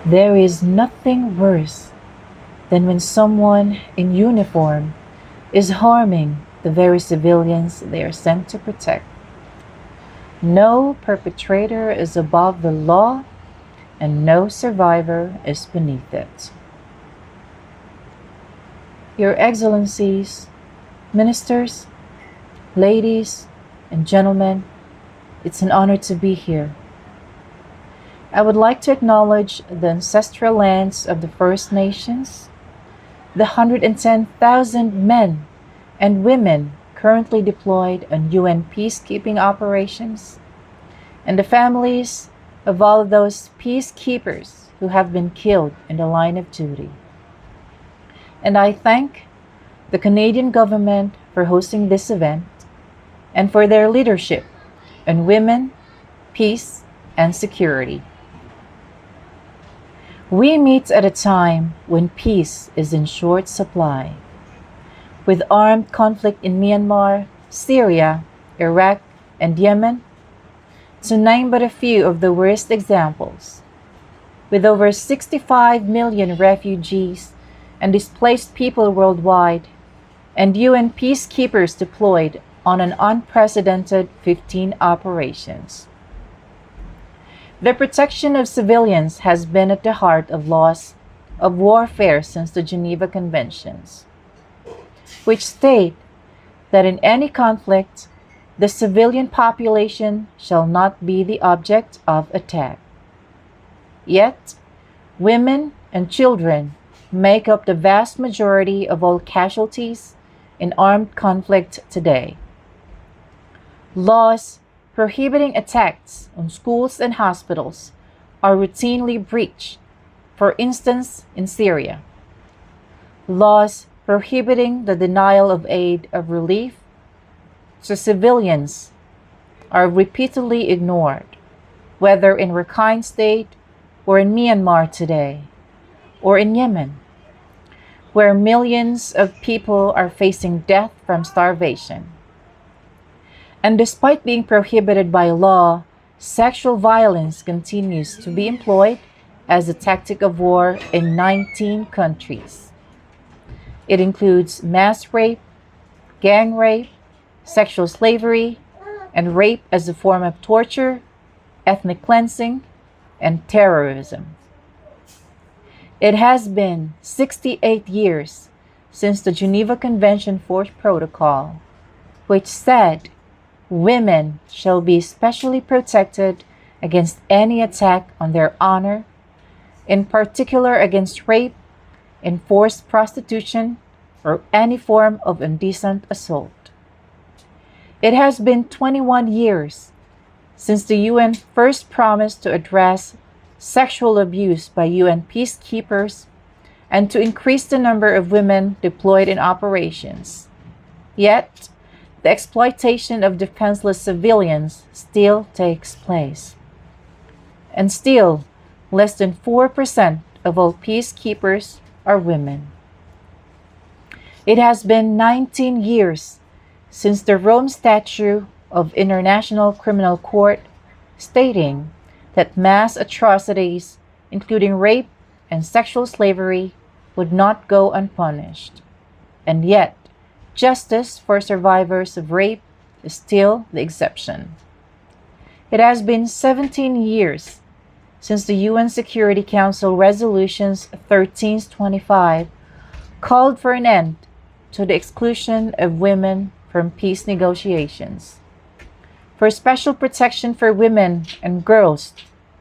There is nothing worse than when someone in uniform is harming the very civilians they are sent to protect. No perpetrator is above the law, and no survivor is beneath it. Your Excellencies, ministers, ladies, and gentlemen, it's an honor to be here. I would like to acknowledge the ancestral lands of the First Nations, the 110,000 men and women currently deployed on UN peacekeeping operations, and the families of all of those peacekeepers who have been killed in the line of duty. And I thank the Canadian government for hosting this event and for their leadership on women, peace, and security. We meet at a time when peace is in short supply. With armed conflict in Myanmar, Syria, Iraq, and Yemen, to name but a few of the worst examples. With over 65 million refugees and displaced people worldwide, and UN peacekeepers deployed on an unprecedented 15 operations. The protection of civilians has been at the heart of laws of warfare since the Geneva Conventions, which state that in any conflict, the civilian population shall not be the object of attack. Yet, women and children make up the vast majority of all casualties in armed conflict today. Laws prohibiting attacks on schools and hospitals are routinely breached, for instance, in Syria. Laws prohibiting the denial of aid of relief to civilians are repeatedly ignored, whether in Rakhine State or in Myanmar today, or in Yemen, where millions of people are facing death from starvation. And despite being prohibited by law, sexual violence continues to be employed as a tactic of war in 19 countries. It includes mass rape, gang rape, sexual slavery, and rape as a form of torture, ethnic cleansing, and terrorism. It has been 68 years since the Geneva Convention Fourth Protocol, which said women shall be specially protected against any attack on their honor, in particular against rape, enforced prostitution, or any form of indecent assault. It has been 21 years since the UN first promised to address sexual abuse by UN peacekeepers and to increase the number of women deployed in operations. Yet, the exploitation of defenseless civilians still takes place. And still, less than 4% of all peacekeepers are women. It has been 19 years since the Rome Statute of International Criminal Court stating that mass atrocities, including rape and sexual slavery, would not go unpunished. And yet, justice for survivors of rape is still the exception. It has been 17 years since the UN Security Council Resolutions 1325 called for an end to the exclusion of women from peace negotiations, for special protection for women and girls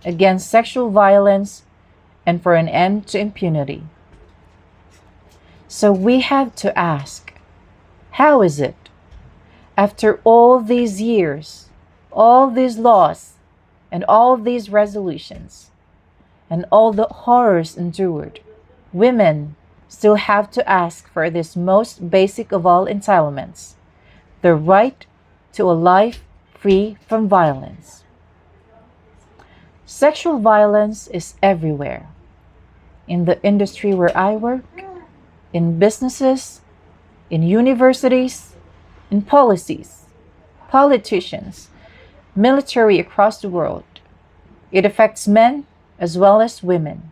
against sexual violence, and for an end to impunity. So we have to ask, how is it, after all these years, all these laws, and all these resolutions, and all the horrors endured, women still have to ask for this most basic of all entitlements, the right to a life free from violence? Sexual violence is everywhere. In the industry where I work, in businesses, in universities, in policies, politicians, military across the world. It affects men as well as women.